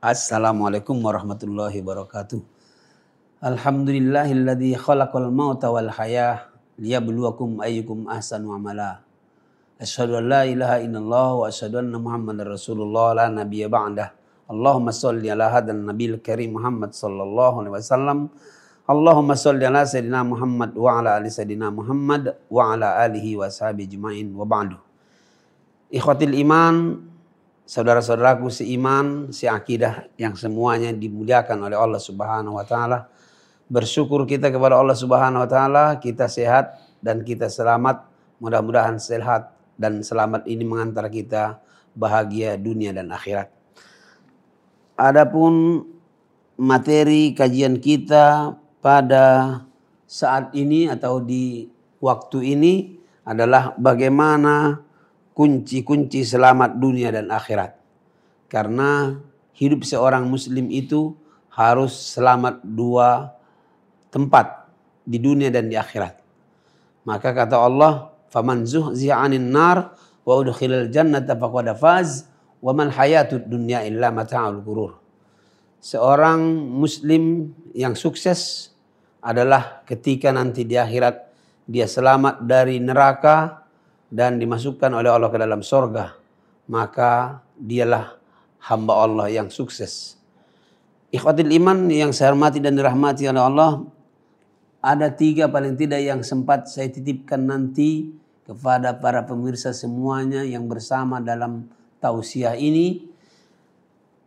Assalamualaikum warahmatullahi wabarakatuh. Alhamdulillahilladzi khalaqal mauta wal hayah liyabluwakum ayyukum ahsanu amala. Asyhadu an la ilaha illallah wa asyhadu anna Muhammadar Rasulullah la nabiyya ba'dah. Allahumma shalli ala hadzal nabiyil karim Muhammad sallallahu alaihi wasallam. Allahumma shalli ala sayidina Muhammad wa ala ali sayidina Muhammad wa ala alihi wa sahbihi ajmain wa ba'du. Ikhwatil iman, saudara-saudaraku seiman, seakidah yang semuanya dimuliakan oleh Allah Subhanahu wa taala. Bersyukur kita kepada Allah Subhanahu wa taala, kita sehat dan kita selamat. Mudah-mudahan sehat dan selamat ini mengantar kita bahagia dunia dan akhirat. Adapun materi kajian kita pada saat ini atau di waktu ini adalah bagaimana kunci-kunci selamat dunia dan akhirat. Karena hidup seorang muslim itu harus selamat dua tempat, di dunia dan di akhirat. Maka kata Allah, "Faman zuhziha 'anil nar wa udkhilal jannata faqad faz wa mal hayatud dunya illa mata'ul ghurur." Seorang muslim yang sukses adalah ketika nanti di akhirat dia selamat dari neraka dan dimasukkan oleh Allah ke dalam sorga, maka dialah hamba Allah yang sukses. Ikhwatil iman yang saya hormati dan dirahmati oleh Allah, ada 3 paling tidak yang sempat saya titipkan nanti kepada para pemirsa semuanya yang bersama dalam tausiah ini.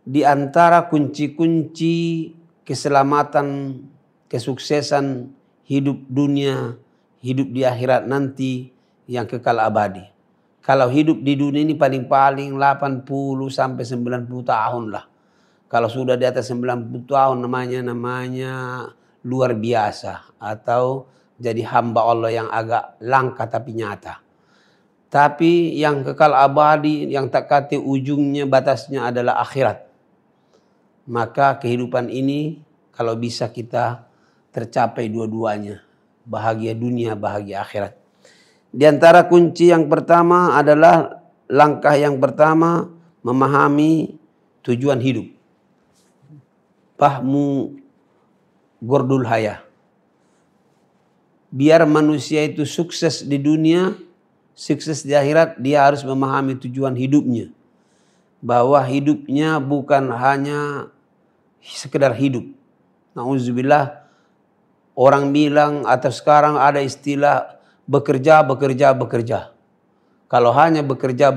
Di antara kunci-kunci keselamatan, kesuksesan hidup dunia, hidup di akhirat nanti yang kekal abadi. Kalau hidup di dunia ini paling-paling 80 sampai 90 tahun lah. Kalau sudah di atas 90 tahun namanya luar biasa atau jadi hamba Allah yang agak langka tapi nyata. Tapi yang kekal abadi, yang tak kati ujungnya batasnya adalah akhirat. Maka kehidupan ini kalau bisa kita tercapai dua-duanya. Bahagia dunia, bahagia akhirat. Di antara kunci yang pertama adalah langkah yang pertama memahami tujuan hidup. Fahmu gordul hayah. Biar manusia itu sukses di dunia, sukses di akhirat, dia harus memahami tujuan hidupnya. Bahwa hidupnya bukan hanya sekedar hidup. Nauzubillah, orang bilang atau sekarang ada istilah bekerja. Kalau hanya bekerja,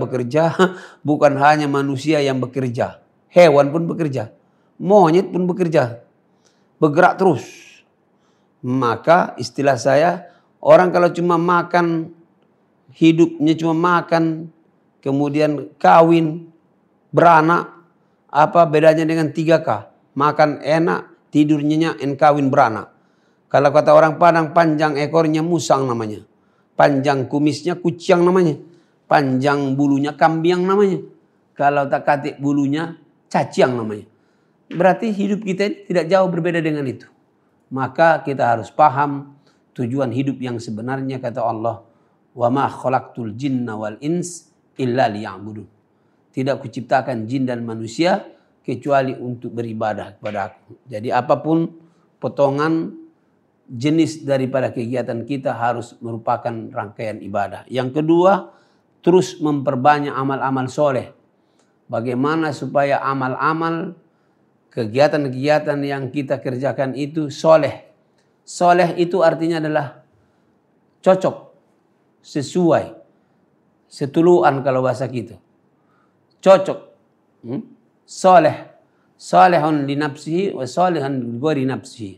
bukan hanya manusia yang bekerja. Hewan pun bekerja. Monyet pun bekerja. Bergerak terus. Maka istilah saya, orang kalau cuma makan, hidupnya cuma makan, kemudian kawin, beranak, apa bedanya dengan 3K? Makan enak, tidur nyenyak, kawin beranak. Kalau kata orang Padang, panjang ekornya musang namanya. Panjang kumisnya kucing namanya. Panjang bulunya kambing namanya. Kalau tak katik bulunya cacing namanya. Berarti hidup kita ini tidak jauh berbeda dengan itu. Maka kita harus paham tujuan hidup yang sebenarnya kata Allah. Wa ma khalaqtul jinna wal ins illa liya'budun. Tidak kuciptakan jin dan manusia kecuali untuk beribadah kepada aku. Jadi apapun potongan jenis daripada kegiatan kita harus merupakan rangkaian ibadah. Yang kedua, terus memperbanyak amal-amal soleh. Bagaimana supaya amal-amal, kegiatan-kegiatan yang kita kerjakan itu soleh. Soleh itu artinya adalah cocok, sesuai, setuluan kalau bahasa kita. Cocok, soleh. Solehun li nafsihi wa solehun li ghairi nafsihi.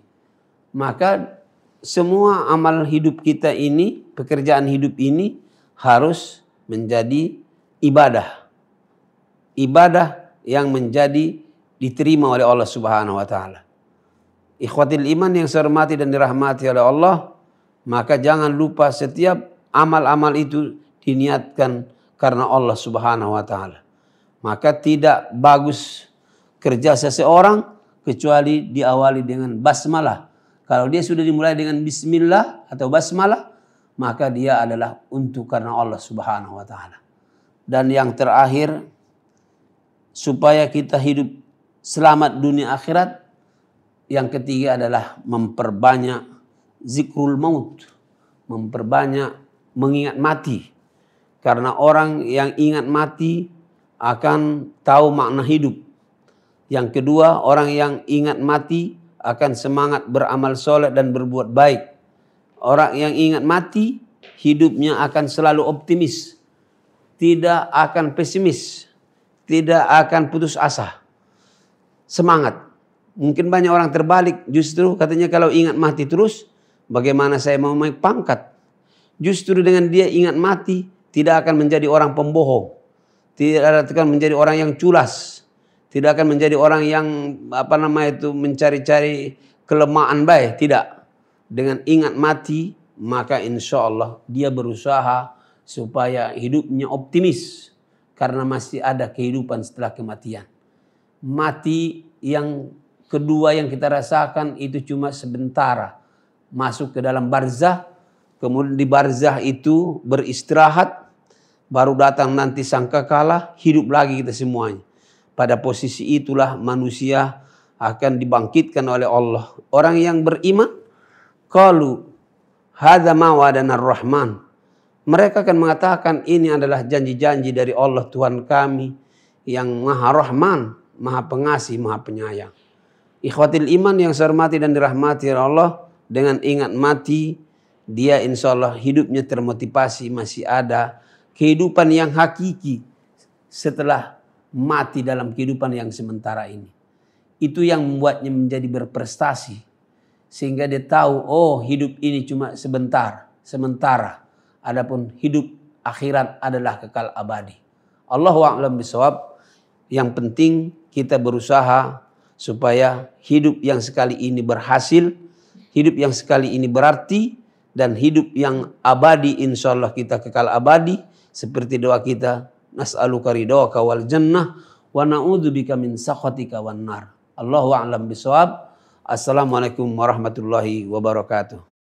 Maka semua amal hidup kita ini, pekerjaan hidup ini harus menjadi ibadah. Ibadah yang menjadi diterima oleh Allah Subhanahu wa taala. Ikhwatil iman yang saya hormati dan dirahmati oleh Allah, maka jangan lupa setiap amal-amal itu diniatkan karena Allah Subhanahu wa taala. Maka tidak bagus kerja seseorang kecuali diawali dengan basmalah. Kalau dia sudah dimulai dengan bismillah atau basmalah, maka dia adalah untuk karena Allah Subhanahu wa taala. Dan yang terakhir, supaya kita hidup selamat dunia akhirat. Yang ketiga adalah memperbanyak zikrul maut, memperbanyak mengingat mati. Karena orang yang ingat mati akan tahu makna hidup. Yang kedua, orang yang ingat mati akan semangat beramal soleh dan berbuat baik. Orang yang ingat mati, hidupnya akan selalu optimis. Tidak akan pesimis. Tidak akan putus asa. Semangat. Mungkin banyak orang terbalik. Justru katanya kalau ingat mati terus, bagaimana saya mau naik pangkat? Justru dengan dia ingat mati, tidak akan menjadi orang pembohong. Tidak akan menjadi orang yang culas. Tidak akan menjadi orang yang mencari-cari kelemahan baik. Tidak. Dengan ingat mati, maka insya Allah dia berusaha supaya hidupnya optimis. Karena masih ada kehidupan setelah kematian. Mati yang kedua yang kita rasakan itu cuma sebentar. Masuk ke dalam barzah. Kemudian di barzah itu beristirahat. Baru datang nanti sangkakala, hidup lagi kita semuanya. Pada posisi itulah manusia akan dibangkitkan oleh Allah. Orang yang beriman, qalu hadza ma wa'adana ar-Rahman. Mereka akan mengatakan ini adalah janji-janji dari Allah Tuhan kami yang Maha Rahman, Maha Pengasih, Maha Penyayang. Ikhwatil iman yang saya hormati dan dirahmati Allah, dengan ingat mati, dia insya Allah hidupnya termotivasi, masih ada kehidupan yang hakiki setelah mati dalam kehidupan yang sementara ini. Itu yang membuatnya menjadi berprestasi. Sehingga dia tahu, oh hidup ini cuma sementara. Adapun hidup akhirat adalah kekal abadi. Allahu a'lam bishawab. Yang penting kita berusaha supaya hidup yang sekali ini berhasil, hidup yang sekali ini berarti, dan hidup yang abadi insya Allah kita kekal abadi. Seperti doa kita, nas'aluka ridhaka wal jannah wa na'udzubika min sakhatika wan nar. Allahu a'lam bishawab. Assalamualaikum warahmatullahi wabarakatuh.